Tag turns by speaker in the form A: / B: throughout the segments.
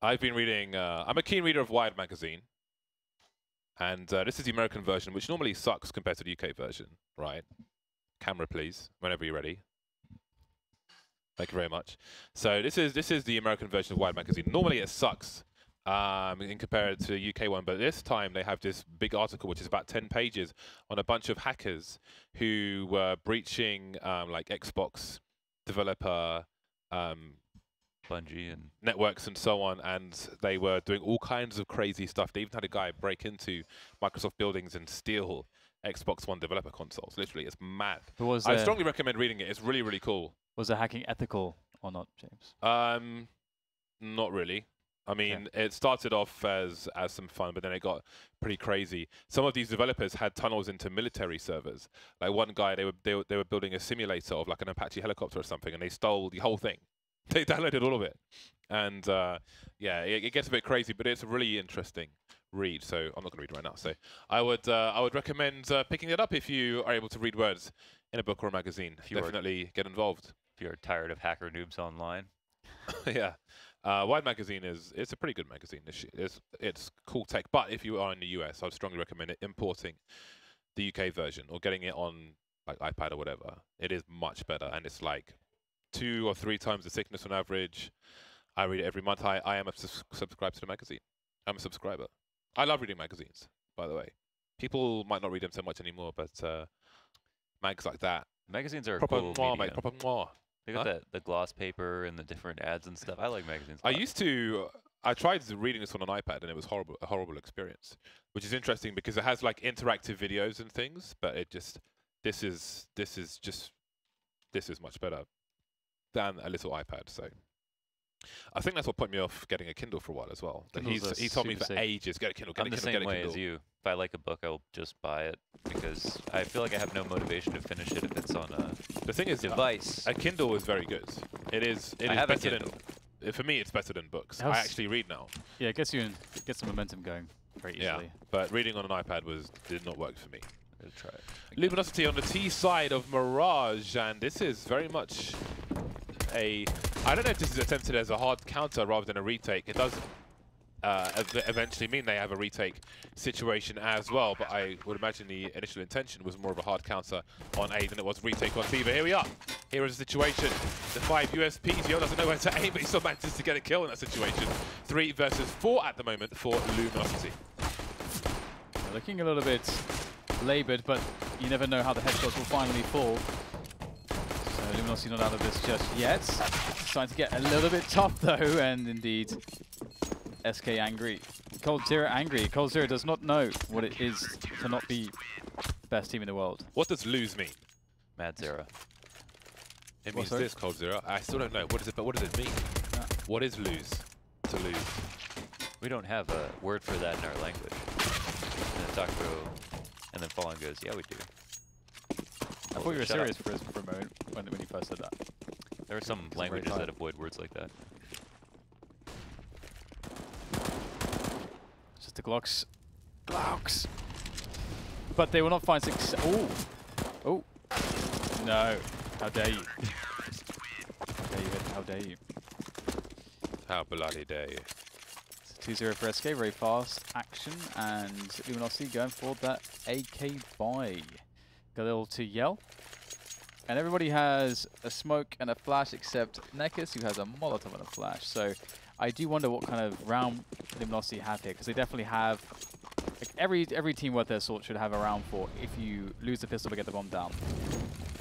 A: I've been reading. I'm a keen reader of Wired magazine, and this is the American version, which normally sucks compared to the UK version, right? Camera, please, whenever you're ready. Thank you very much. So this is the American version of Wired magazine. Normally it sucks in compared to the UK one, but this time they have this big article which is about 10 pages on a bunch of hackers who were breaching like Xbox developer
B: Bungie and
A: networks and so on, and they were doing all kinds of crazy stuff. They even had a guy break into Microsoft buildings and steal Xbox One developer consoles. Literally, it's mad. I strongly recommend reading it. It's really, really cool.
C: Was the hacking ethical or not, James?
A: Not really. I mean, it started off as some fun, but then it got pretty crazy. Some of these developers had tunnels into military servers. Like one guy, they were building a simulator of like an Apache helicopter or something, and they stole the whole thing. They downloaded all of it, and yeah, it gets a bit crazy, but it's a really interesting read. So I'm not going to read it right now. So I would recommend picking it up if you are able to read words in a book or a magazine. Definitely get involved.
B: If you're tired of hacker noobs online.
A: Yeah, Wired magazine it's a pretty good magazine. It's cool tech, but if you are in the US, I'd strongly recommend importing the UK version or getting it on like iPad or whatever. It is much better, and it's like 2 or 3 times the thickness on average. I read it every month. I am subscribed to the magazine. I'm a subscriber. I love reading magazines, by the way. People might not read them so much anymore, but mags like that.
B: Magazines are
A: proper
B: cool
A: moi,
B: medium.
A: mate, proper moi.
B: They got the gloss paper and the different ads and stuff. I like magazines.
A: I tried reading this on an iPad, and it was a horrible experience, which is interesting because it has like interactive videos and things, but this is much better than a little iPad. So I think that's what put me off getting a Kindle for a while as well. He told me for ages, get a Kindle, get a Kindle, get a Kindle.
B: I'm the same way as you. If I like a book, I'll just buy it because I feel like I have no motivation to finish it if it's on a
A: the thing is,
B: device.
A: A Kindle is very good. It is better than, for me, it's better than books. I actually read now.
C: Yeah, it gets some momentum going very easily. Yeah,
A: but reading on an iPad did not work for me.
B: I'll try it.
A: Luminosity on the T side of Mirage, and this is very much I don't know if this is attempted as a hard counter rather than a retake. It does eventually mean they have a retake situation as well, but I would imagine the initial intention was more of a hard counter on A than it was retake on B. But here we are. Here is the situation. The 5 USPs. Yo doesn't know where to aim, but he still manages to get a kill in that situation. 3 versus 4 at the moment for Luminosity.
C: Looking a little bit laboured, but you never know how the headshots will finally fall. So Luminosity not out of this just yet. It's starting to get a little bit tough though, and indeed SK angry. Cold Zero angry. Cold Zero does not know what it is to not be the best team in the world.
A: What does lose mean?
B: Mad Zero.
A: It means this, Cold Zero. I still don't know. What is it? But what does it mean? Yeah. What is lose? To lose.
B: We don't have a word for that in our language. And then Takuro, and then Fallen goes, yeah, we do.
C: I thought you were serious for a moment when you first said that.
B: There are some languages that avoid words like that.
C: Just the Glocks. But they will not find success. Oh! Oh! No. How dare you? How dare you?
A: How bloody dare you?
C: 2-0 for SK, very fast action, and Luminosity going for that AK buy. Got a little to yell. And everybody has a smoke and a flash except Nekis, who has a Molotov and a flash. So I do wonder what kind of round Luminosity have here, because they definitely have, like every team worth their salt should have a round for if you lose the pistol but get the bomb down.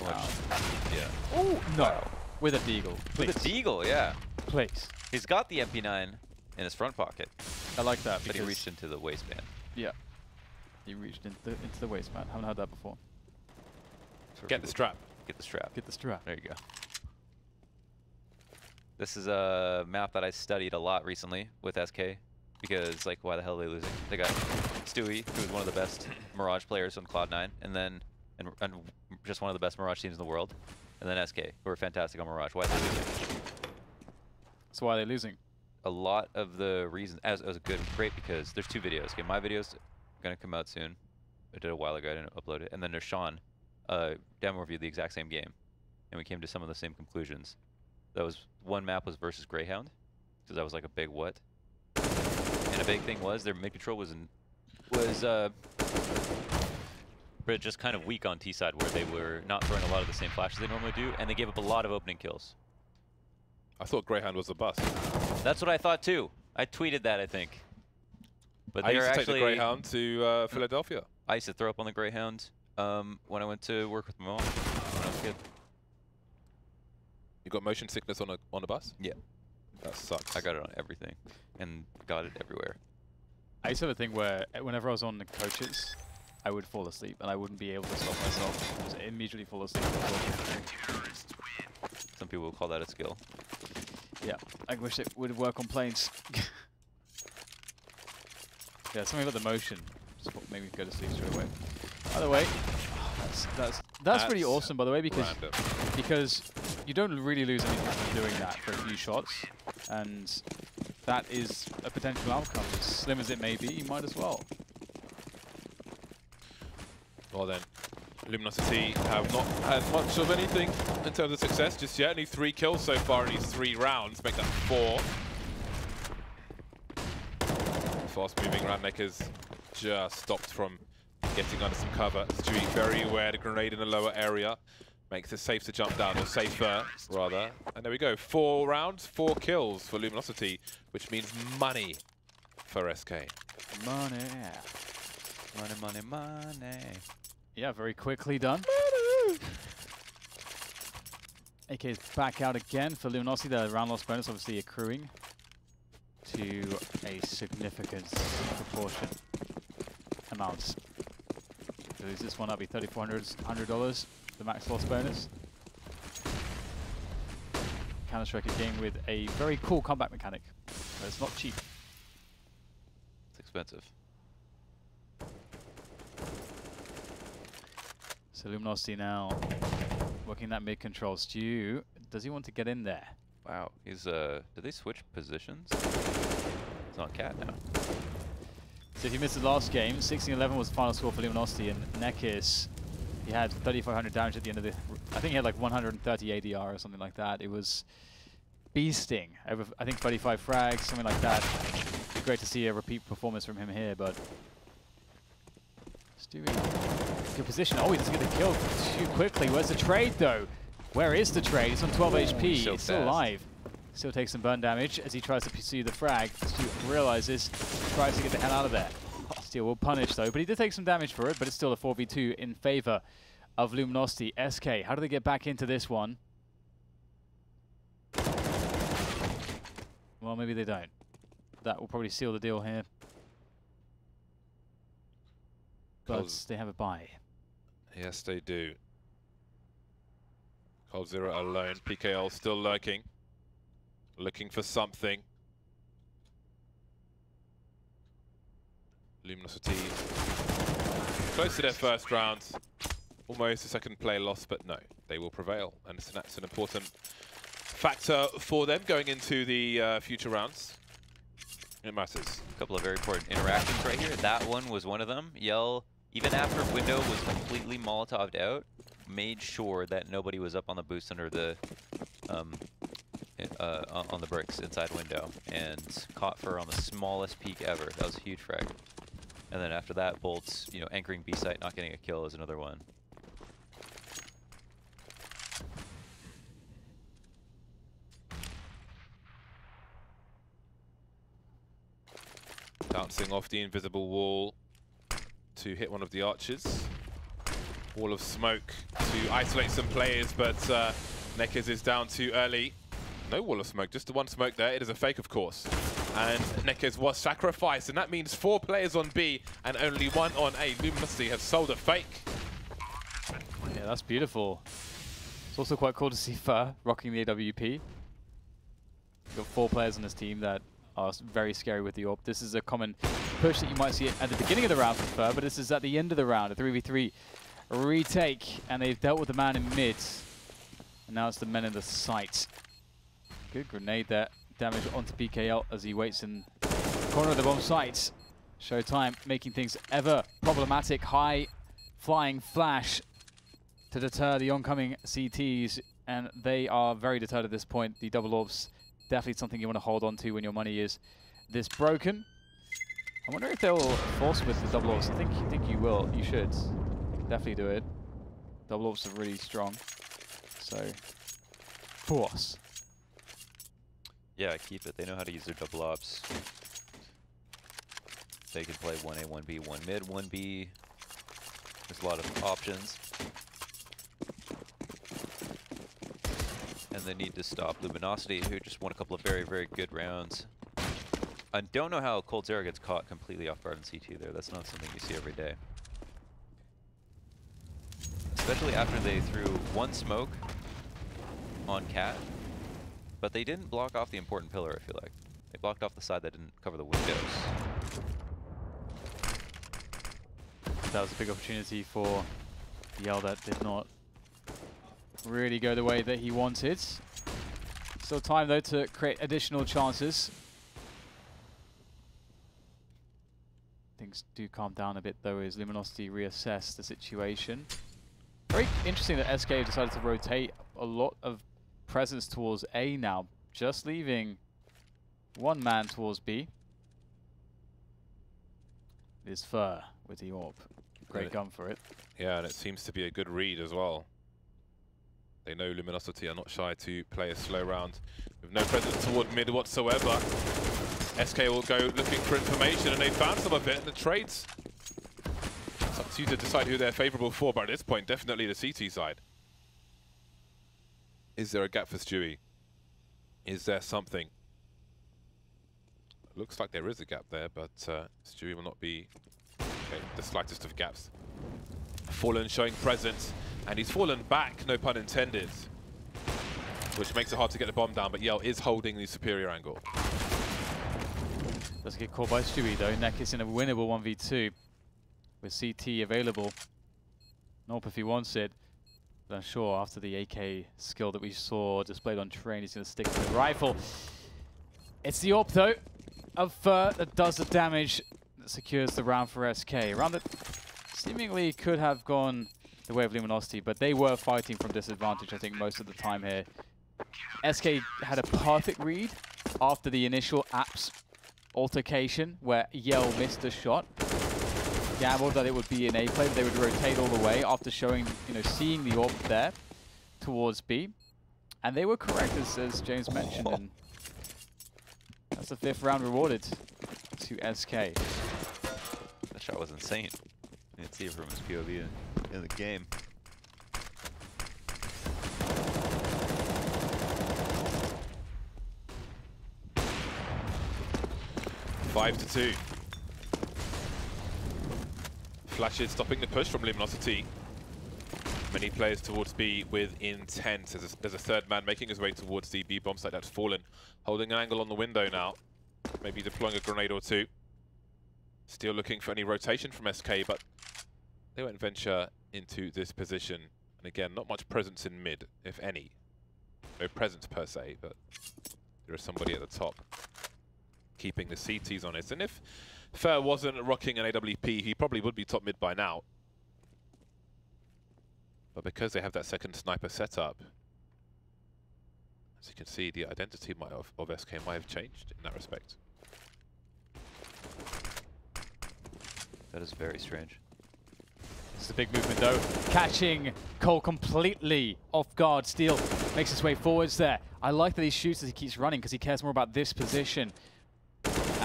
B: Yeah.
C: Oh, no. With a deagle.
B: Please. With a deagle, yeah.
C: Please.
B: He's got the MP9 in his front pocket.
C: I like that.
B: But he reached into the waistband.
C: Yeah. He reached into the waistband. Haven't heard that before.
A: Get the strap.
B: Get the strap.
C: Get the strap.
B: There you go. This is a map that I studied a lot recently with SK because, like, why the hell are they losing? They got Stewie, who was one of the best Mirage players on Cloud9, and then and just one of the best Mirage teams in the world, and then SK, who are fantastic on Mirage. Why are they losing?
C: So why are they losing? A
B: lot of the reasons, as great because there's 2 videos. Okay, my video's gonna come out soon. I did a while ago. I didn't upload it, and then there's Sean. Demo reviewed the exact same game, and we came to some of the same conclusions. That was one map was versus Greyhound, because that was like a big what, big thing was their mid control was just kind of weak on T side, where they were not throwing a lot of the same flashes they normally do, and they gave up a lot of opening kills.
A: I thought Greyhound was a bust.
B: That's what I thought too. I tweeted that, I think. But
A: I
B: they
A: used
B: were
A: to
B: actually
A: take the Greyhound to Philadelphia.
B: I used to throw up on the Greyhound when I went to work with my mom when I was a kid.
A: You got motion sickness on a bus?
B: Yeah.
A: That sucks.
B: I got it on everything and got it everywhere.
C: I used to have a thing where whenever I was on the coaches, I would fall asleep and I wouldn't be able to stop myself. Just immediately fall asleep.
B: Some people would call that a skill.
C: Yeah, I wish it would work on planes. Yeah, something about the motion. Just made me go to sleep straight away. By the way, that's pretty awesome. By the way, because you don't really lose anything from doing that for a few shots, and that is a potential outcome. As slim as it may be, you might as well.
A: Well then, Luminosity have not had much of anything in terms of success just yet. Only 3 kills so far in these 3 rounds, make that 4. Fast moving Ramneckers just stopped from getting under some cover. Stewie very aware, the grenade in the lower area makes it safe to jump down, or safer rather. And there we go, 4 rounds, 4 kills for Luminosity, which means money for SK.
C: Money.
B: Money, money, money.
C: Yeah, very quickly done. AK is back out again for Luminosity. The round loss bonus obviously accruing to a significant proportion amount. To lose this one, that'll be $3,400, the max loss bonus. Counter-Strike a game with a very cool combat mechanic, but it's not cheap.
B: It's expensive.
C: So Luminosity now working that mid control. Stu, does he want to get in there?
B: Wow, he's did they switch positions? He's on cat now.
C: So if you missed the last game, 16-11 was the final score for Luminosity, and Nekis, he had 3,500 damage at the end of the... I think he had like 130 ADR or something like that. It was beasting. Over, I think 35 frags, something like that. It'd be great to see a repeat performance from him here, but... Stewie, good position. Oh, he doesn't get the kill too quickly. Where's the trade, though? Where is the trade? He's on 12 HP.
B: So
C: he's still alive. Still takes some burn damage as he tries to pursue the frag. Stu realizes, tries to get the hell out of there. Steel will punish, though, but he did take some damage for it, but it's still a 4v2 in favor of Luminosity. SK, how do they get back into this one? Well, maybe they don't. That will probably seal the deal here. But they have a bye.
A: Yes, they do. Cold Zero alone. PKL still lurking. Looking for something. Luminosity close to their first round. Almost a second play loss, but no, they will prevail. And that's an important factor for them going into the future rounds. It matters.
B: A couple of very important interactions right here. That one was one of them. Yell, even after Window was completely Molotov'd out, made sure that nobody was up on the boost under the on the bricks inside Window, and caught Fur on the smallest peak ever. That was a huge frag. And then after that, Bolt's, you know, anchoring B site, not getting a kill is another one.
A: Bouncing off the invisible wall to hit one of the archers. Wall of smoke to isolate some players, but Nekis is down too early. No wall of smoke, just the one smoke there. It is a fake, of course. And Nekis was sacrificed, and that means 4 players on B and only 1 on A. Luminosity have sold a fake.
C: Yeah, that's beautiful. It's also quite cool to see Fur rocking the AWP. Got 4 players on this team that are very scary with the AWP. This is a common push that you might see at the beginning of the round for Fur, but this is at the end of the round, a 3v3 retake, and they've dealt with the man in mid. And now it's the men in the site. Good grenade there. Damage onto PKL as he waits in the corner of the bomb site. Showtime making things ever problematic. High flying flash to deter the oncoming CTs, and they are very deterred at this point. The double orbs, definitely something you want to hold on to when your money is this broken. I wonder if they'll force with the double orbs. I think you will. You should definitely do it. Double orbs are really strong. So force.
B: Yeah, keep it. They know how to use their double ops. They can play 1A, 1B, 1 mid, 1B. There's a lot of options. And they need to stop Luminosity, who just won a couple of very, very good rounds. I don't know how Cold Zero gets caught completely off guard in CT there. That's not something you see every day. Especially after they threw one smoke on Cat, but they didn't block off the important pillar, I feel like. They blocked off the side that didn't cover the windows.
C: That was a big opportunity for Yell that did not really go the way that he wanted. Still time though to create additional chances. Things do calm down a bit though as Luminosity reassess the situation. Very interesting that SK decided to rotate a lot of presence towards A now, just leaving one man towards B. It is Fur with the AWP. Great gun for it.
A: Yeah, and it seems to be a good read as well. They know Luminosity are not shy to play a slow round with no presence toward mid whatsoever. SK will go looking for information, and they found some of it in the trades. It's up to you to decide who they're favourable for, but at this point, definitely the CT side. Is there a gap for Stewie? Is there something? Looks like there is a gap there, but Stewie will not be the slightest of gaps. Fallen showing presence, and he's fallen back, no pun intended, which makes it hard to get the bomb down, but Yell is holding the superior angle.
C: Doesn't get caught by Stewie though. Neck is in a winnable 1v2 with CT available. Nope if he wants it. But I'm sure after the AK skill that we saw displayed on train, he's going to stick to the rifle. It's the AWP though of Fur that does the damage that secures the round for SK. A round that seemingly could have gone the way of Luminosity, but they were fighting from disadvantage, I think, most of the time here. SK had a perfect read after the initial apps altercation where Yell missed a shot. Gambled that it would be an A play, but they would rotate all the way after showing, seeing the AWP there towards B. And they were correct, as James mentioned. And that's the 5th round rewarded to SK.
B: That shot was insane. You didn't see it from his POV in the game.
A: Five to 2. Flashes stopping the push from Luminosity. Many players towards B with intent. There's a third man making his way towards the B bomb site that's fallen. Holding an angle on the window now. Maybe deploying a grenade or two. Still looking for any rotation from SK, but they won't venture into this position. And again, not much presence in mid, if any. No presence per se, but there is somebody at the top keeping the CTs honest. And if Fur wasn't rocking an AWP, he probably would be top mid by now. But because they have that second sniper setup, as you can see, the identity of SK might have changed in that respect.
B: That is very strange.
C: It's a big movement though. Catching Cole completely off guard. Steel makes his way forwards there. I like that he shoots as he keeps running because he cares more about this position.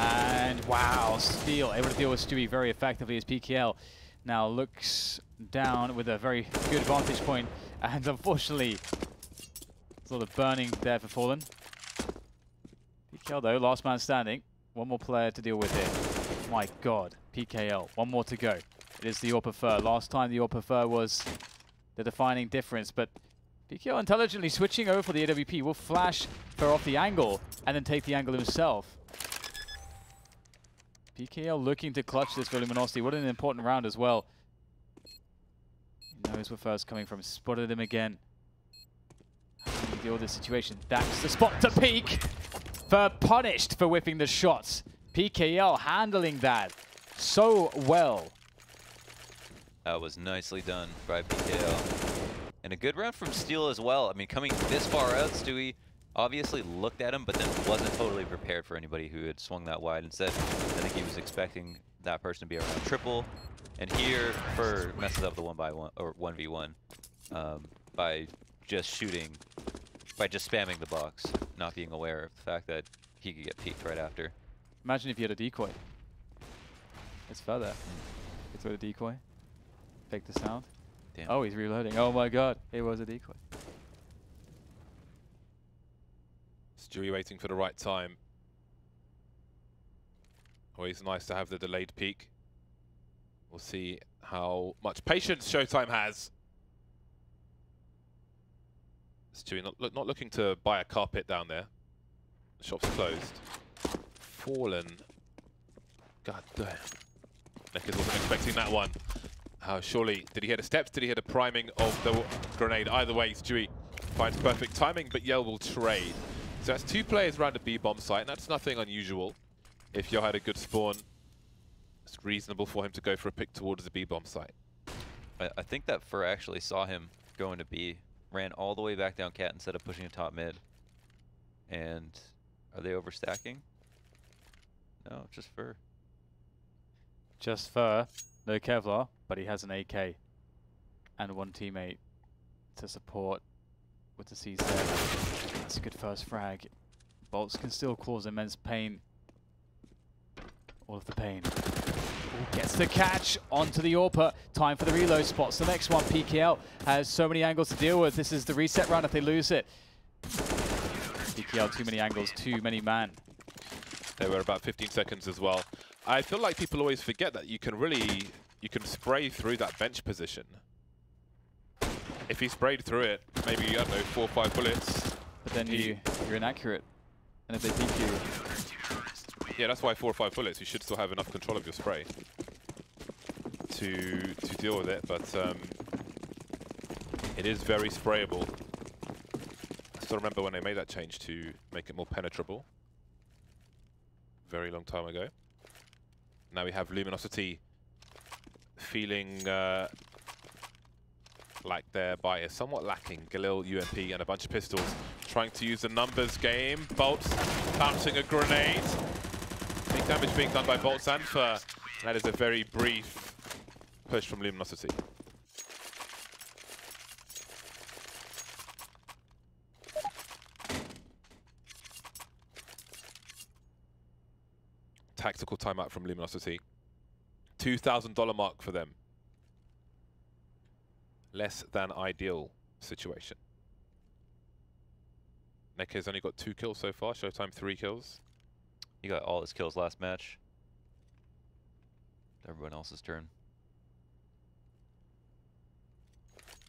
C: And wow, Steel able to deal with Stewie very effectively as PKL now looks down with a very good vantage point. And unfortunately, sort of burning there for Fallen. PKL though, last man standing. One more player to deal with here. My God, PKL, one more to go. It is the AWP Fur. Last time the AWP Fur was the defining difference, but PKL intelligently switching over for the AWP will flash Fur off the angle and then take the angle himself. PKL looking to clutch this for Luminosity. What an important round as well. He knows where Fur's coming from. Spotted him again. How do you deal with this situation? That's the spot to peek. Fur punished for whipping the shots. PKL handling that so well.
B: That was nicely done by PKL. And a good round from Steel as well. I mean, coming this far out, Stewie obviously looked at him, but then wasn't totally prepared for anybody who had swung that wide. Instead, I think he was expecting that person to be around triple. And here, Fur messes up the 1v1 or 1v1 by just shooting, by just spamming the box, not being aware of the fact that he could get peeked right after.
C: Imagine if you had a decoy. It's further. You throw the decoy. Fake the sound.
B: Damn.
C: Oh, he's reloading. Oh my god, it was a decoy.
A: Stewie waiting for the right time. Always nice to have the delayed peek. We'll see how much patience Showtime has. Stewie not looking to buy a carpet down there. The shop's closed. Fallen. God damn. Neckers wasn't expecting that one. Surely, did he hit the steps? Did he hit a priming of the grenade? Either way, Stewie finds perfect timing, but Yell will trade. So that's 2 players around a B-bomb site, and that's nothing unusual. If Yell had a good spawn, it's reasonable for him to go for a pick towards the B-bomb site.
B: I think that Fur actually saw him going to B, ran all the way back down cat instead of pushing a top mid. And are they overstacking? No, just Fur.
C: Just Fur. No Kevlar, but he has an AK. And 1 teammate to support with the CZ. That's a good first frag. Bolts can still cause immense pain. All of the pain. Ooh, gets the catch onto the AWPer. Time for the reload. Spots the next one. PKL has so many angles to deal with. This is the reset run if they lose it. PKL, too many angles, too many man.
A: They were about 15 seconds as well. I feel like people always forget that you can spray through that bench position. If he sprayed through it, maybe, I don't know, 4 or 5 bullets.
C: But then you're inaccurate. And if they peek you...
A: Yeah, that's why 4 or 5 bullets. You should still have enough control of your spray to deal with it, but it is very sprayable. I still remember when they made that change to make it more penetrable. Very long time ago. Now we have Luminosity feeling like their buy is somewhat lacking. Galil, UMP, and a bunch of pistols trying to use the numbers game. Bolts bouncing a grenade. Big damage being done by Bolts and Fur. That is a very brief push from Luminosity. Tactical timeout from Luminosity. $2,000 mark for them. Less than ideal situation. Nekke's only got 2 kills so far. Showtime 3 kills.
B: He got all his kills last match. Everyone else's turn.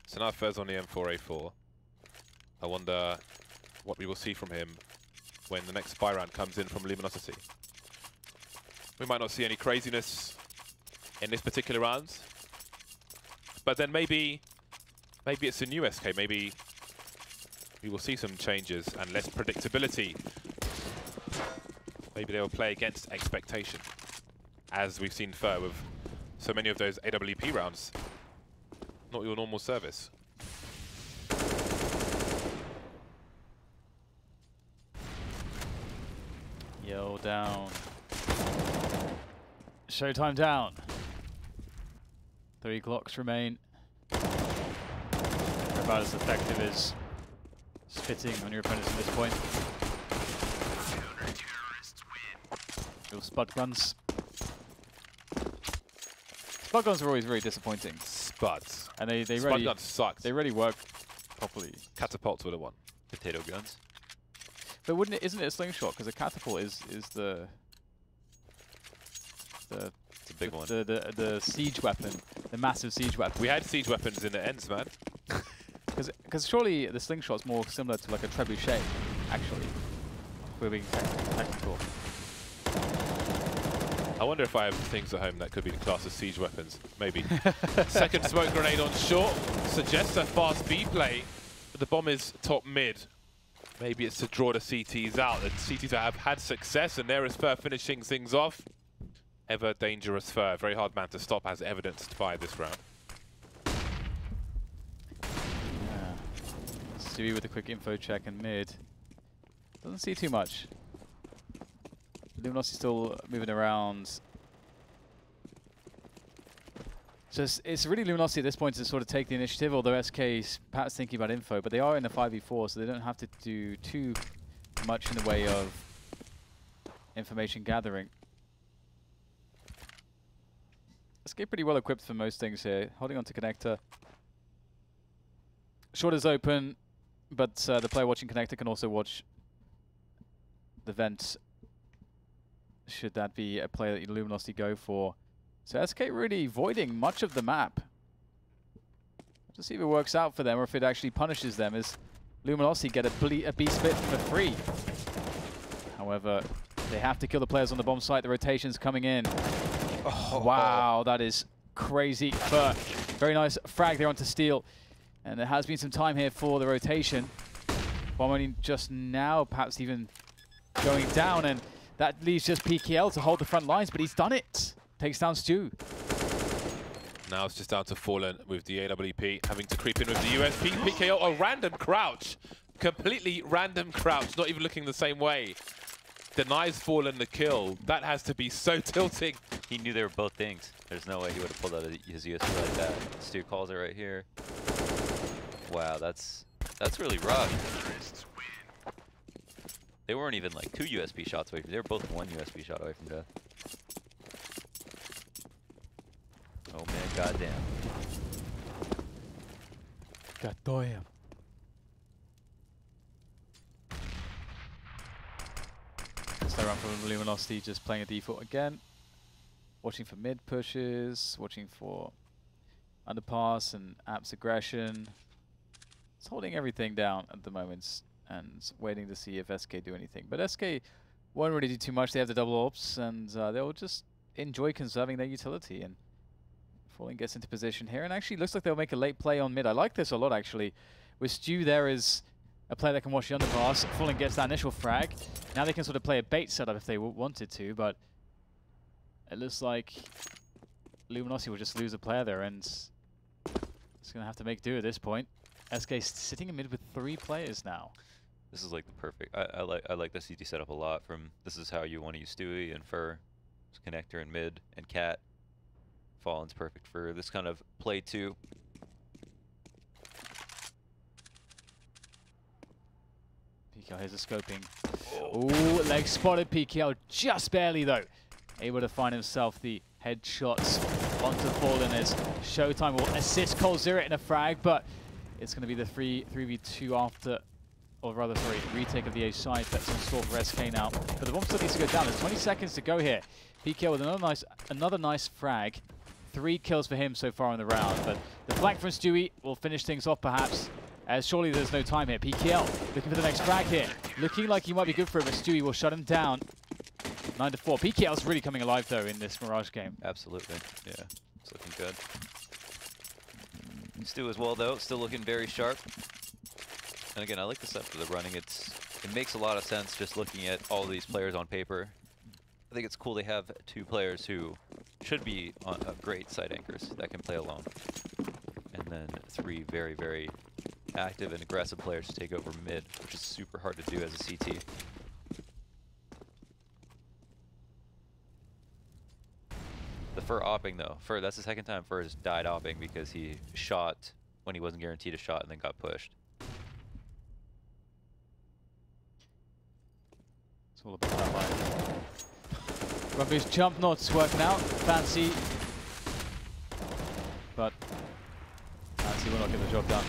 A: So now Fur's on the M4A4. I wonder what we will see from him when the next spy round comes in from Luminosity. We might not see any craziness in this particular round, but then maybe it's a new SK. Maybe we will see some changes and less predictability. Maybe they will play against expectation, as we've seen Fur with so many of those AWP rounds. Not your normal service.
C: Yell down. Showtime down. 3 clocks remain. They're about as effective as spitting on your opponents at this point. Little spud guns. Spud guns are always very disappointing.
A: Spuds.
C: And they
A: Spud
C: really
A: guns sucked.
C: they really work properly.
A: Catapults would have won.
B: Potato guns.
C: But wouldn't it? Isn't it a slingshot? Because a catapult is the
B: It's a big one.
C: The siege weapon, the massive siege weapon.
A: We had siege weapons in the ends, man.
C: Because surely the slingshot's more similar to like a trebuchet, actually. We're being technical.
A: I wonder if I have things at home that could be classed as siege weapons. Maybe. Second smoke grenade on short suggests a fast B play, but the bomb is top mid. Maybe it's to draw the CTs out. The CTs have had success, and there is Fur finishing things off. Ever dangerous Fur. Very hard man to stop, as evidenced by this round.
C: Yeah. Stewie with a quick info check in mid. Doesn't see too much. Luminosity still moving around. So it's really Luminosity at this point to sort of take the initiative, although SK is perhaps thinking about info, but they are in a 5v4, so they don't have to do too much in the way of information gathering. SK pretty well equipped for most things here, holding on to connector. Short is open, but the player watching connector can also watch the vent, should that be a player that Luminosity go for. So SK really voiding much of the map. To see if it works out for them or if it actually punishes them, as Luminosity get a B split for free. However, they have to kill the players on the bomb site. The rotation's coming in. Oh, wow, that is crazy. But very nice frag there onto Steel. And there has been some time here for the rotation. Bomb only just now, perhaps even going down, and that leaves just PKL to hold the front lines, but he's done it. Takes down Stu.
A: Now it's just down to Fallen with the AWP, having to creep in with the USP. PKO, a random crouch. Completely random crouch, not even looking the same way. Denies Fallen the kill. That has to be so tilting.
B: He knew they were both things. There's no way he would have pulled out his USP like that. Stu calls it right here. Wow, that's really rough. They weren't even like 2 USP shots away from. They were both 1 USP shot away from death. Oh man, goddamn.
C: Goddamn. Stay around for Luminosity, just playing a default again. Watching for mid pushes, watching for underpass and apps aggression. It's holding everything down at the moment and waiting to see if SK do anything. But SK won't really do too much. They have the double ops, and they'll just enjoy conserving their utility. And Falling gets into position here, and actually looks like they'll make a late play on mid. I like this a lot, actually. With Stu there is a player that can watch the underpass. Falling gets that initial frag. Now they can sort of play a bait setup if they wanted to, but it looks like Luminosity will just lose a player there, and it's going to have to make do at this point. SK sitting in mid with 3 players now.
B: This is like the perfect. I like the CT setup a lot. From this is how you want to use Stewie and Fur, connector and mid and Cat. Fallen's perfect for this kind of play too.
C: PKL here's a scoping. Ooh, leg spotted. PKL just barely though, able to find himself the headshots onto Fallen as Showtime will assist coldzera in a frag, but it's going to be the 3v2 after, or rather, sorry, retake of the A side that's in store for SK now. But the bomb still needs to go down. There's 20 seconds to go here. PKL with another nice frag. 3 kills for him so far in the round, but the flank from Stewie will finish things off perhaps, as surely there's no time here. PKL looking for the next frag here. Looking like he might be good for it, but Stewie will shut him down. 9-4. PKL's really coming alive though in this Mirage game.
B: Absolutely, yeah, it's looking good. Stu as well though, still looking very sharp. And again, I like the setup for the running. It makes a lot of sense just looking at all these players on paper. I think it's cool they have 2 players who should be on great side anchors that can play alone. And then 3 very, very active and aggressive players to take over mid, which is super hard to do as a CT. The Fur opping though. Fur, that's the second time Fur has died opping because he shot when he wasn't guaranteed a shot and then got pushed.
C: It's all about that line. Rugby's jump not working out. Fancy. But Fancy will not get the job done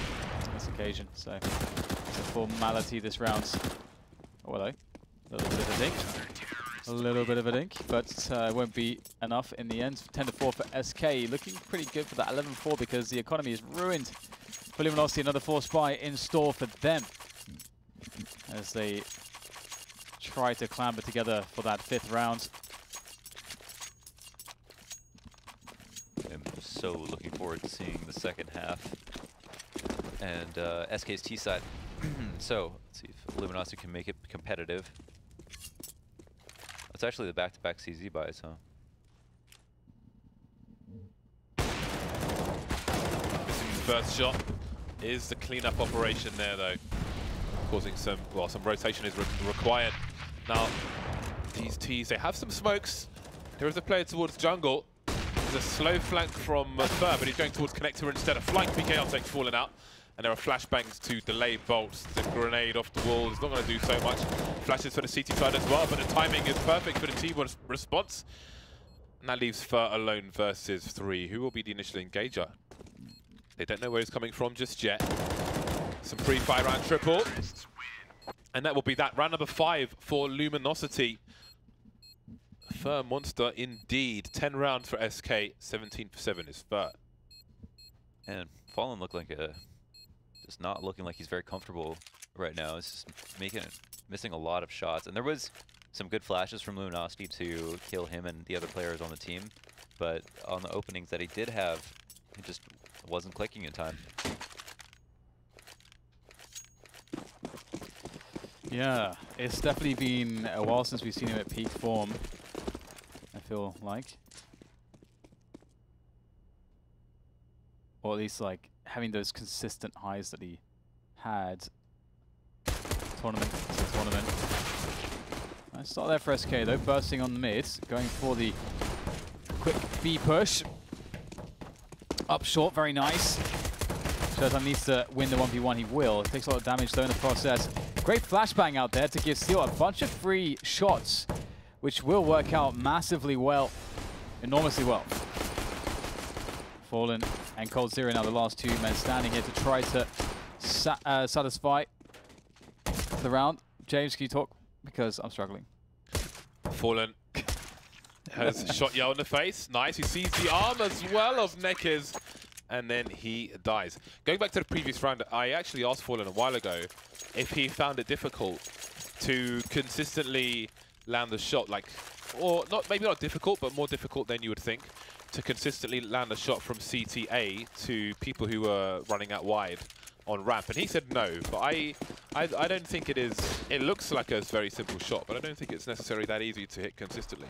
C: on this occasion. So it's a formality this round. Oh, hello. A little bit of a dink. A little bit of a dink, but it won't be enough in the end. 10-4 for SK. Looking pretty good for that 11-4 because the economy is ruined. For Luminosity, another force buy in store for them as they try to clamber together for that 5th round.
B: I'm so looking forward to seeing the second half and SK's T side. So let's see if Luminosity can make it competitive. It's actually the back-to-back CZ buys, huh?
A: Missing his first shot is the cleanup operation there, though. causing some rotation is required. Now, these T's, they have some smokes. There is a player towards jungle. There's a slow flank from Fur, but he's going towards connector instead. A flank PK on takes fallen out. And there are flashbangs to delay bolts. The grenade off the wall is not going to do so much. Flashes for the CT side as well, but the timing is perfect for the T response. And that leaves Fur alone versus 3. Who will be the initial engager? They don't know where he's coming from just yet. Some pre-fire round triple. And that will be that. Round number 5 for Luminosity. Fur monster indeed. 10 rounds for SK. 17 for 7 is Fur.
B: And Fallen looked like just not looking like he's very comfortable right now. It's just missing a lot of shots. And there was some good flashes from Luminosity to kill him and the other players on the team. But on the openings that he did have, it just wasn't clicking in time.
C: Yeah, it's definitely been a while since we've seen him at peak form, I feel like. Or at least like having those consistent highs that he had tournament to tournament. Nice start there for SK though, bursting on the mid, going for the quick B push. Up short, very nice. Showtime needs to win the 1v1, he will. Takes a lot of damage though in the process. Great flashbang out there to give Steel a bunch of free shots, which will work out massively well, enormously well. Fallen and Cold Zero now the last 2 men standing here to try to satisfy the round. James, can you talk? Because I'm struggling.
A: Fallen has shot Yell in the face. Nice, he sees the arm as well of Nekiz, and then he dies. Going back to the previous round, I actually asked Fallen a while ago if he found it difficult to consistently land the shot, like, or not, maybe not difficult, but more difficult than you would think, to consistently land a shot from CTA to people who were running out wide on ramp. And he said no, but I don't think it is. It looks like a very simple shot, but I don't think it's necessarily that easy to hit consistently.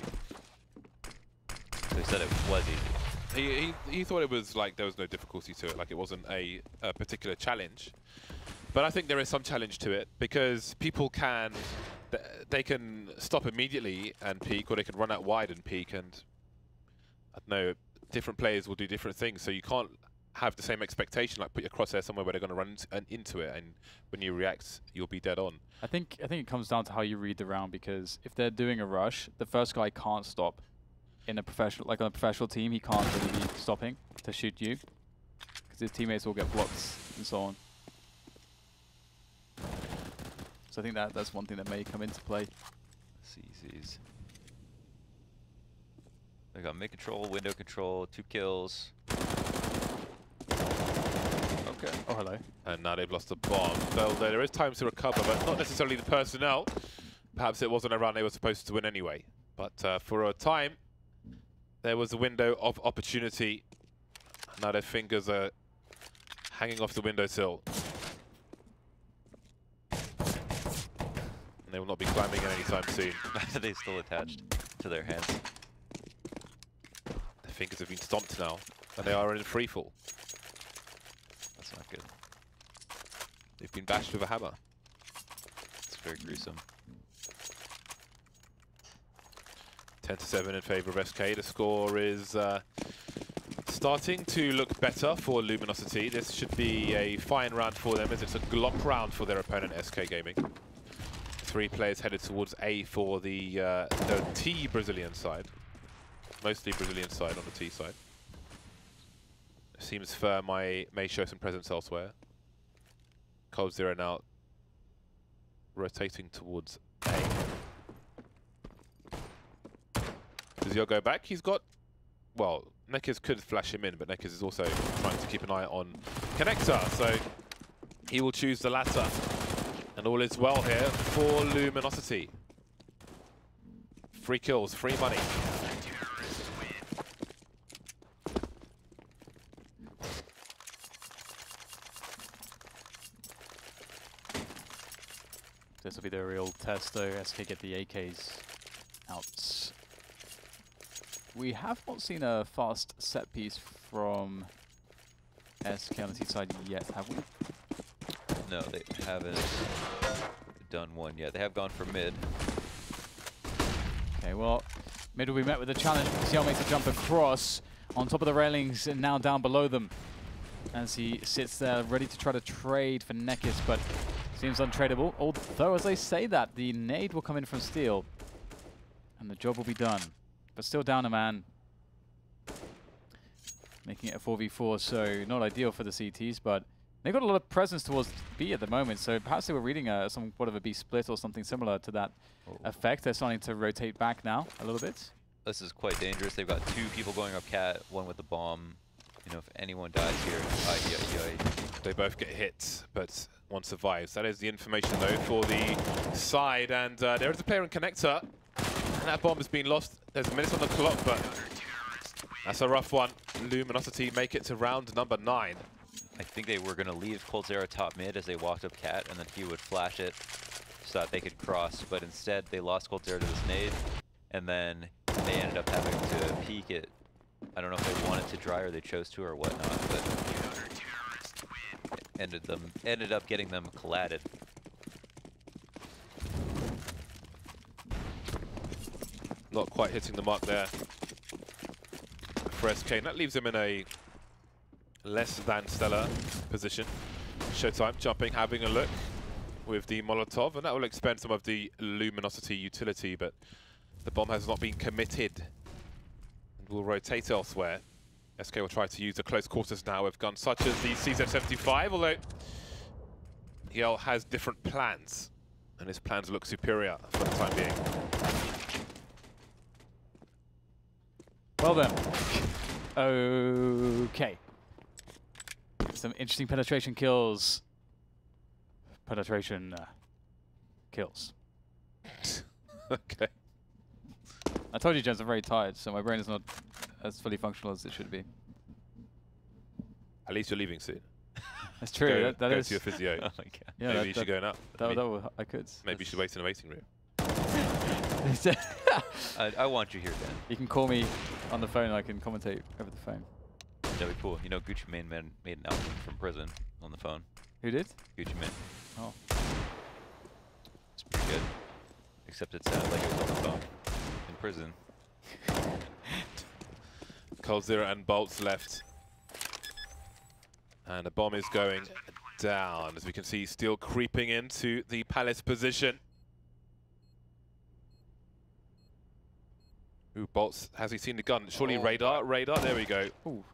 B: They said it was easy.
A: He thought it was like there was no difficulty to it, like it wasn't a particular challenge. But I think there is some challenge to it because people can, they can stop immediately and peek, or they can run out wide and peek, and I don't know, different players will do different things, so you can't have the same expectation, like put your crosshair somewhere where they're going to run into it, and when you react, you'll be dead on.
C: I think it comes down to how you read the round, because if they're doing a rush, the first guy can't stop. In a professional, like on a professional team, he can't really be stopping to shoot you, because his teammates will get blocked and so on. So I think that's one thing that may come into play.
B: CZs. They got mid control, window control, 2 kills.
C: Okay. Oh, hello.
A: And now they've lost the bomb. Well, there is time to recover, but not necessarily the personnel. Perhaps it wasn't a round they were supposed to win anyway. But for a time, there was a window of opportunity. Now their fingers are hanging off the windowsill. And they will not be climbing in anytime soon.
B: They're still attached to their hands.
A: Their fingers have been stomped now, and they are in freefall.
B: That's not good.
A: They've been bashed with a hammer.
B: It's very gruesome.
A: 10-7 in favour of SK. The score is starting to look better for Luminosity. This should be a fine round for them, as it's a Glock round for their opponent, SK Gaming. 3 players headed towards A for the T Brazilian side. Mostly Brazilian side on the T side. Seems Fur may show some presence elsewhere. Cold Zero now rotating towards A. Does he go back? He's got, well, Nekiz could flash him in, but Nekiz is also trying to keep an eye on Connector, so he will choose the latter. And all is well here for Luminosity. 3 kills, free money.
C: This will be the real test though. SK get the AKs out. We have not seen a fast set piece from SK on the T side yet, have we?
B: No, they haven't. done one yet. They have gone for mid.
C: Okay, well, mid will be met with a challenge because Yell makes a jump across on top of the railings and now down below them as he sits there ready to try to trade for Nekis, but seems untradeable. Although, as I say that, the nade will come in from Steel and the job will be done. But still down a man, making it a 4v4, so not ideal for the CTs, but they've got a lot of presence towards B at the moment, so perhaps they were reading somewhat of a B split or something similar to that effect. They're starting to rotate back now a little bit.
B: This is quite dangerous. They've got 2 people going up cat, 1 with the bomb. You know, if anyone dies here,
A: they both get hit, but one survives. That is the information, though, for the side, and there is a player in connector, and that bomb has been lost. There's minutes on the clock, but that's a rough one. Luminosity make it to round number 9.
B: I think they were going to leave coldzera top mid as they walked up cat, and then he would flash it so that they could cross, but instead they lost coldzera to this nade, and then they ended up having to peek it. I don't know if they wanted to dry or they chose to or whatnot, but it ended up getting them collided.
A: Not quite hitting the mark there for SK. And that leaves him in a less than stellar position. Showtime jumping, having a look with the Molotov, and that will expend some of the Luminosity utility, but the bomb has not been committed. And will rotate elsewhere. SK will try to use the close quarters now with guns such as the CZ-75, although Yell has different plans, and his plans look superior for the time being.
C: Well then. Okay. Some interesting penetration kills. Penetration kills.
A: Okay.
C: I told you, gents, I'm very tired, so my brain is not as fully functional as it should be.
A: At least you're leaving soon.
C: That's true. That
A: go
C: is
A: to your physio.
B: Oh my god.
C: Yeah,
A: maybe you should go now.
C: I could.
A: Maybe you should wait in the waiting room.
B: I want you here, Dan.
C: You can call me on the phone and I can commentate over the phone.
B: That'd be cool. You know, Gucci Mane made an album from prison on the phone.
C: Who did?
B: Gucci Mane.
C: Oh.
B: It's pretty good. Except it sounded like it was on the phone. In prison.
A: coldzera and bolts left. And the bomb is going down. As we can see, Steel creeping into the palace position. Ooh, bolts. Has he seen the gun? Surely radar. Radar. There we go.
C: Ooh.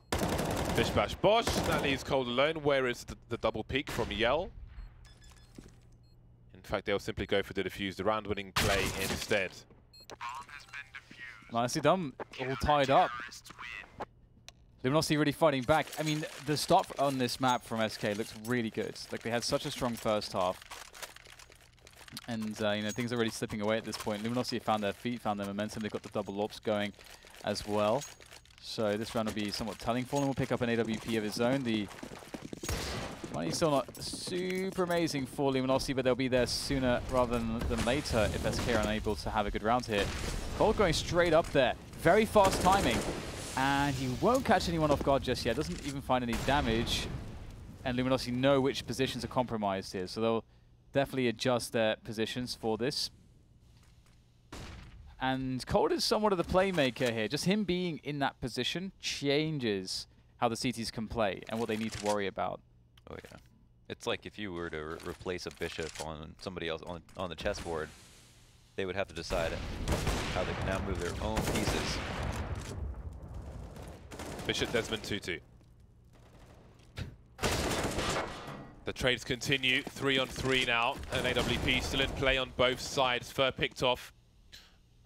A: Bish bash bosh. That leaves Cold alone. Where is the double peek from Yell? In fact, they'll simply go for the defuse, the round-winning play instead.
C: Nicely done. All tied up. Luminosity really fighting back. I mean, the start on this map from SK looks really good. Like, they had such a strong first half. And, you know, things are really slipping away at this point. Luminosity found their feet, found their momentum. They've got the double ops going as well. So this round will be somewhat telling. Fallen will pick up an AWP of his own. The money's still not super amazing for Luminosity, but they'll be there sooner rather than later if SK are unable to have a good round here. Cold going straight up there. Very fast timing. And he won't catch anyone off guard just yet. Doesn't even find any damage. And Luminosity know which positions are compromised here. So they'll definitely adjust their positions for this. And Cold is somewhat of the playmaker here. Just him being in that position changes how the CTs can play and what they need to worry about.
B: Oh yeah. It's like if you were to replace a bishop on somebody else on the chessboard, they would have to decide how they can now move their own pieces.
A: Bishop Desmond 2-2. The trades continue, 3-on-3 now, and AWP still in play on both sides. Fur picked off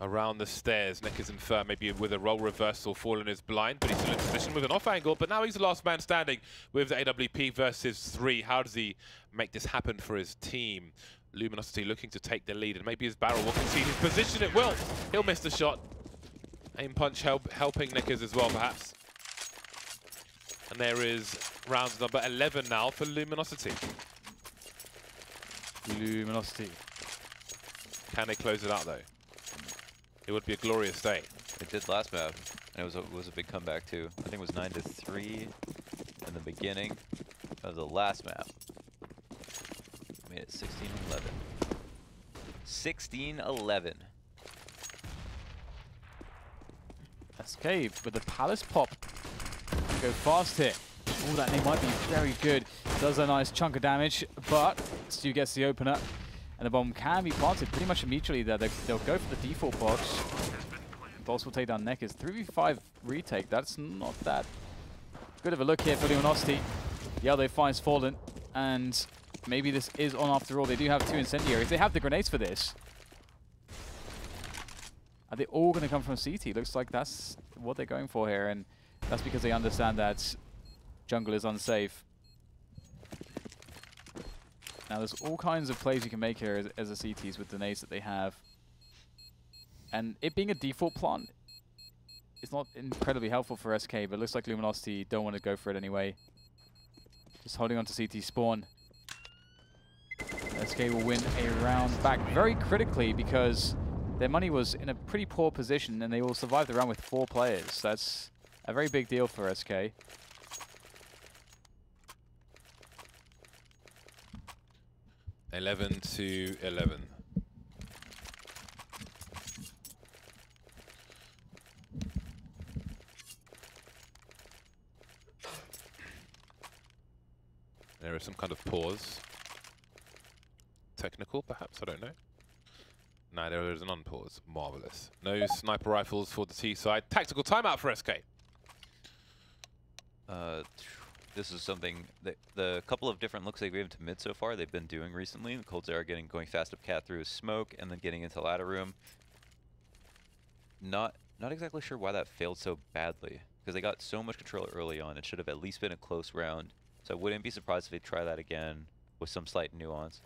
A: around the stairs. Nekis and Fur maybe with a role reversal. Fallen is blind, but he's still in position with an off angle. But now he's the last man standing with the AWP versus 3. How does he make this happen for his team? Luminosity looking to take the lead, and maybe his barrel will concede his position. It will. He'll miss the shot. Aim punch helping Nekis as well, perhaps. And there is round number 11 now for Luminosity.
C: Luminosity.
B: Can they close it out though?
A: It would be a glorious day.
B: It did last map, and it was a big comeback too. I think it was 9-3 in the beginning of the last map. Made it 16-11. 16-11.
C: SK with the Palace pop. Go fast here. Oh, that name might be very good. Does a nice chunk of damage, but Stu gets the opener. And the bomb can be planted pretty much immediately there. They'll go for the default box. Boss will take down Neckers. 3v5 retake. That's not that good of a look here for Luminosity. Yellow finds Fallen. And maybe this is on after all. They do have 2 incendiaries. They have the grenades for this. Are they all going to come from CT? Looks like that's what they're going for here. And that's because they understand that jungle is unsafe. Now there's all kinds of plays you can make here as a CTs with the nades that they have. And it being a default plant, it's not incredibly helpful for SK, but it looks like Luminosity don't want to go for it anyway. Just holding on to CT spawn. SK will win a round back very critically because their money was in a pretty poor position and they will survive the round with 4 players. That's a very big deal for SK.
A: (11-11). There is some kind of pause. Technical, perhaps, I don't know. No, there is an unpause. Marvelous. No sniper rifles for the T side. Tactical timeout for SK.
B: This is something that the couple of different looks they gave to mid so far they've been doing recently. The Colds are going fast up cat through smoke and then getting into ladder room. Not exactly sure why that failed so badly because they got so much control early on. It should have at least been a close round. So I wouldn't be surprised if they try that again with some slight nuance.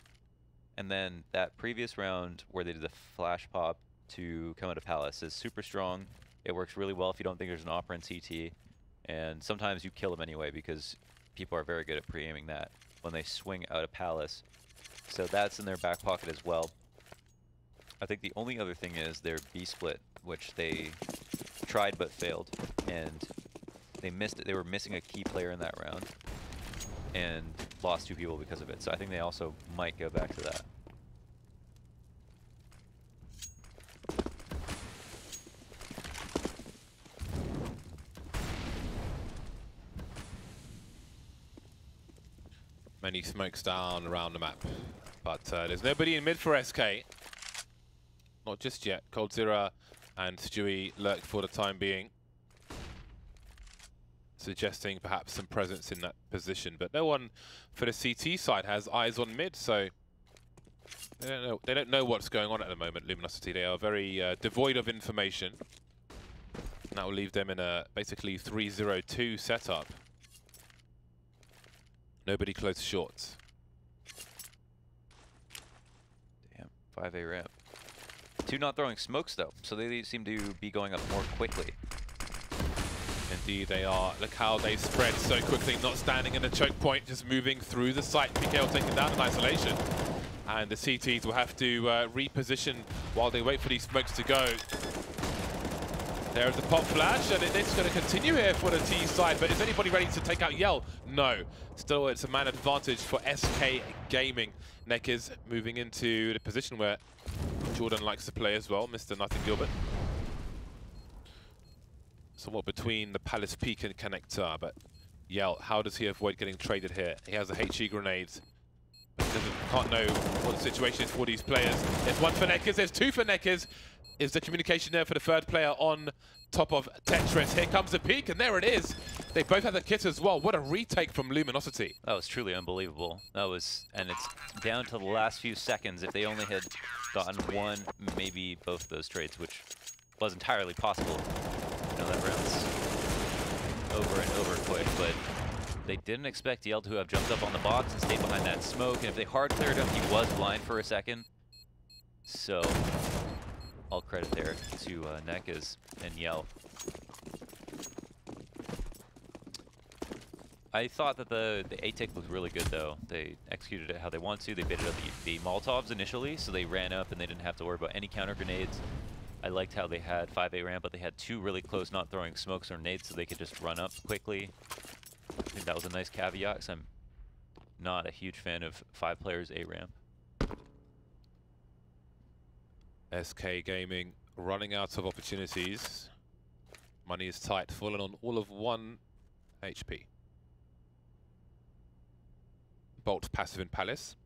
B: And then that previous round where they did the flash pop to come out of Palace is super strong. It works really well if you don't think there's an Opera in CT. And sometimes you kill them anyway because people are very good at pre-aiming that when they swing out of Palace. So that's in their back pocket as well. I think the only other thing is their B split, which they tried but failed. And they missed it. They were missing a key player in that round and lost 2 people because of it. So I think they also might go back to that.
A: Many smokes down around the map, but there's nobody in mid for SK. Not just yet. Coldzera and Stewie lurk for the time being, suggesting perhaps some presence in that position, but no one for the CT side has eyes on mid, so they don't know what's going on at the moment. Luminosity, they are very devoid of information. And that will leave them in a basically 3-0-2 setup. Nobody close short.
B: Damn, 5A ramp. 2 not throwing smokes though, so they seem to be going up more quickly.
A: Indeed they are. Look how they spread so quickly, not standing in a choke point, just moving through the site. PKL taken down in isolation. And the CTs will have to reposition while they wait for these smokes to go. There's the pop flash, and it's going to continue here for the T side, but is anybody ready to take out Yell? No. Still, it's a man advantage for SK Gaming. Neckers moving into the position where Jordan likes to play as well, Mr. Nothing Gilbert. Somewhat between the Palace Peak and Connector, but Yell, how does he avoid getting traded here? He has a HE grenades. Can't know what the situation is for these players. There's 1 for Neckers, there's 2 for Neckers. Is the communication there for the 3rd player on top of Tetris? Here comes the peak, and there it is. They both have the kit as well. What a retake from Luminosity.
B: That was truly unbelievable. And it's down to the last few seconds. If they only had gotten 1, maybe both of those trades, which was entirely possible. You know, that round's over and over quick, but they didn't expect Yell to have jumped up on the box and stayed behind that smoke, and if they hard cleared him, he was blind for a second. So all credit there to Neckers and Yell. I thought that the A-Tech looked really good though. They executed it how they want to. They baited up the Molotovs initially, so they ran up and they didn't have to worry about any counter grenades. I liked how they had 5A ramp, but they had 2 really close not throwing smokes or nades so they could just run up quickly. I think that was a nice caveat because I'm not a huge fan of 5 players A ramp.
A: SK Gaming running out of opportunities. Money is tight, falling on all of 1 HP. Bolt passive in Palace.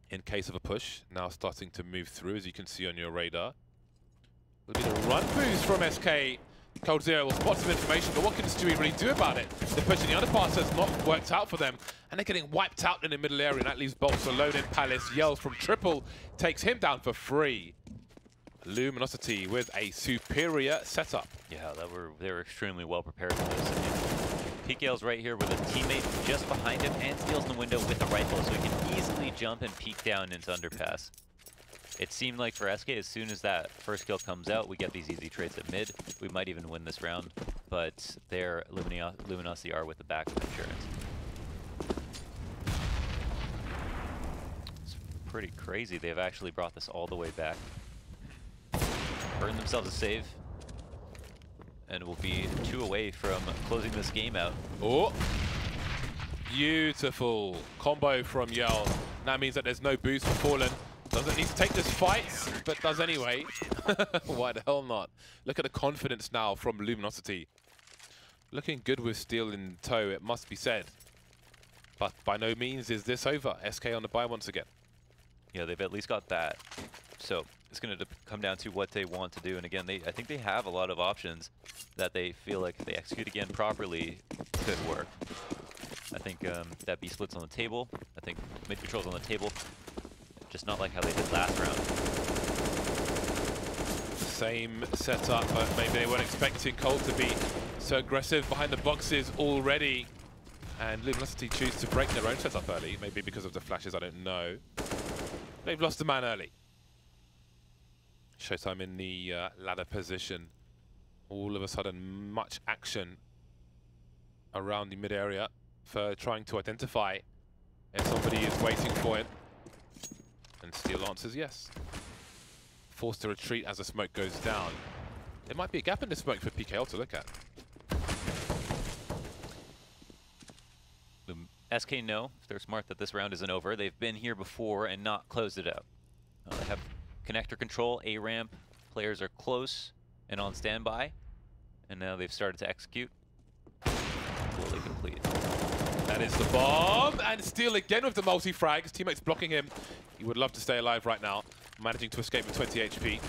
A: In case of a push, now starting to move through, as you can see on your radar. A little bit of run boost from SK. Cold Zero will spot some information, but what can Stewie really do about it? The push in the underpass has not worked out for them, and they're getting wiped out in the middle area, and that leaves Bolts alone in Palace. Yells from Triple, takes him down for free. Luminosity with a superior setup.
B: Yeah, they were extremely well prepared for this. PKL's right here with a teammate just behind him and steals in the window with a rifle, so he can easily jump and peek down into underpass. It seemed like for SK, as soon as that first kill comes out, we get these easy trades at mid. We might even win this round, but their Luminosity are with the backup insurance. It's pretty crazy. They've actually brought this all the way back. Earned themselves a save, and will be 2 away from closing this game out.
A: Oh, beautiful combo from Yell. That means that there's no boost for Fallen. Doesn't need to take this fight, but does anyway. Why the hell not? Look at the confidence now from Luminosity. Looking good with Steel in tow, it must be said. But by no means is this over. SK on the buy once again.
B: Yeah, they've at least got that. So it's going to come down to what they want to do. And again, I think they have a lot of options that they feel like if they execute again properly could work. I think that B split's on the table. I think mid control's on the table. Just not like how they did last round.
A: Same setup, but maybe they weren't expecting Cold to be so aggressive behind the boxes already. And Luminosity choose to break their own setup early, maybe because of the flashes, I don't know. They've lost a man early. Showtime in the ladder position. All of a sudden, much action around the mid area for trying to identify if somebody is waiting for it. And Steel answers yes. Forced to retreat as the smoke goes down. There might be a gap in the smoke for PKL to look at.
B: SK know, if they're smart, that this round isn't over. They've been here before and not closed it out. They have connector control, A ramp. Players are close and on standby. And now they've started to execute. Fully complete.
A: That is the bomb, and Steel again with the multi-frag. His teammate's blocking him. He would love to stay alive right now, managing to escape with 20 HP.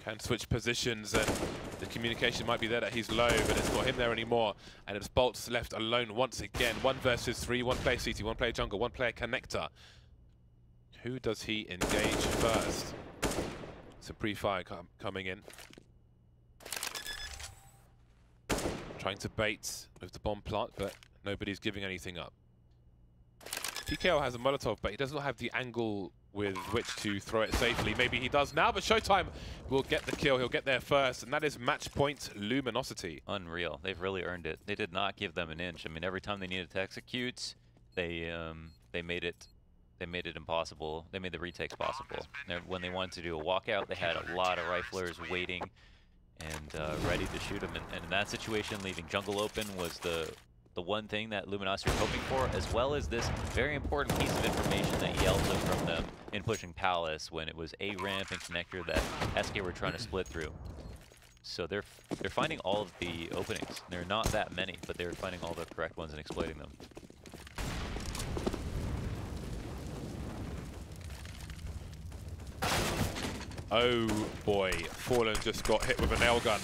A: Can switch positions, and the communication might be there that he's low, but it's not him there anymore. And it's Bolts left alone once again. 1 versus 3, 1 player CT, 1 player jungle, 1 player connector. Who does he engage first? Some pre-fire coming in. Trying to bait with the bomb plant, but nobody's giving anything up. PKL has a Molotov, but he does not have the angle with which to throw it safely. Maybe he does now, but Showtime will get the kill. He'll get there first, and that is match point Luminosity.
B: Unreal. They've really earned it. They did not give them an inch. I mean, every time they needed to execute, they made it impossible. They made the retakes possible. When they wanted to do a walkout, they had a lot of riflers waiting and ready to shoot them. And in that situation, leaving jungle open was the one thing that Luminosity were hoping for, as well as this very important piece of information that Yell took from them in pushing Palace when it was A ramp and connector that SK were trying to split through. So they're finding all of the openings. They're not that many, but they're finding all the correct ones and exploiting them.
A: Oh boy, Fallen just got hit with a nail gun.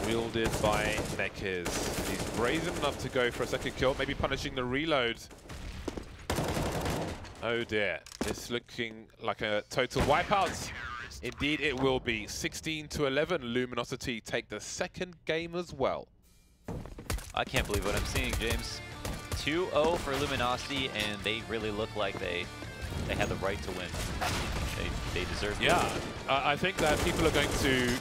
A: Wielded by Nekiz. He's brazen enough to go for a second kill, maybe punishing the reload. Oh dear, it's looking like a total wipeout. Indeed it will be. 16-11, Luminosity take the second game as well.
B: I can't believe what I'm seeing, James. 2-0 for Luminosity, and they really look like they had the right to win. They deserve it.
A: Yeah, I think that people are going to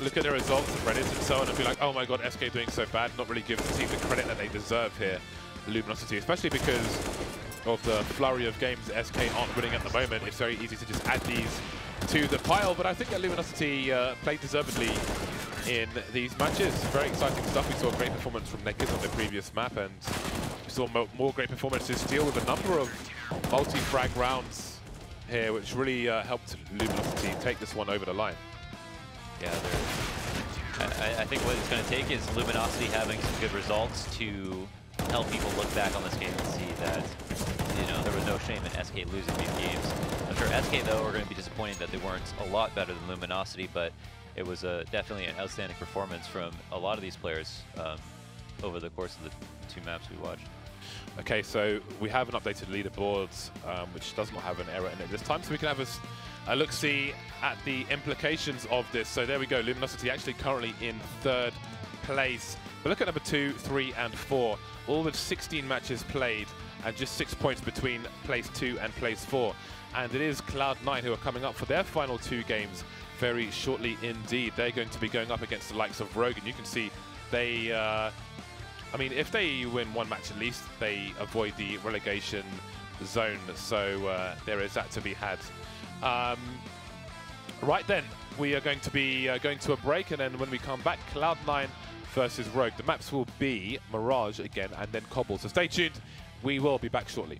A: look at the results of Reddit and so on and be like, oh my god, SK doing so bad, not really give the team the credit that they deserve here, Luminosity, especially because of the flurry of games SK aren't winning at the moment. It's very easy to just add these to the pile, but I think that Luminosity played deservedly in these matches. Very exciting stuff. We saw a great performance from Nekiz on the previous map, and we saw more great performances Steel with a number of multi-frag rounds here, which really helped Luminosity take this one over the line.
B: Yeah, I think what it's going to take is Luminosity having some good results to help people look back on this game and see that, you know, there was no shame in SK losing these games. I'm sure SK, though, are going to be disappointed that they weren't a lot better than Luminosity, but it was definitely an outstanding performance from a lot of these players over the course of the 2 maps we watched.
A: Okay, so we have an updated leaderboards, which does not have an error in it this time, so we can have a look-see at the implications of this. So there we go, Luminosity actually currently in 3rd place. But look at number 2, 3, and 4. All with 16 matches played and just 6 points between place 2 and place 4. And it is Cloud9 who are coming up for their final 2 games very shortly indeed. They're going to be going up against the likes of Rogue, and you can see they, I mean, if they win 1 match at least, they avoid the relegation zone. So there is that to be had. Right then, we are going to be going to a break, and then when we come back, Cloud9 versus Rogue. The maps will be Mirage again and then Cobble. So stay tuned. We will be back shortly.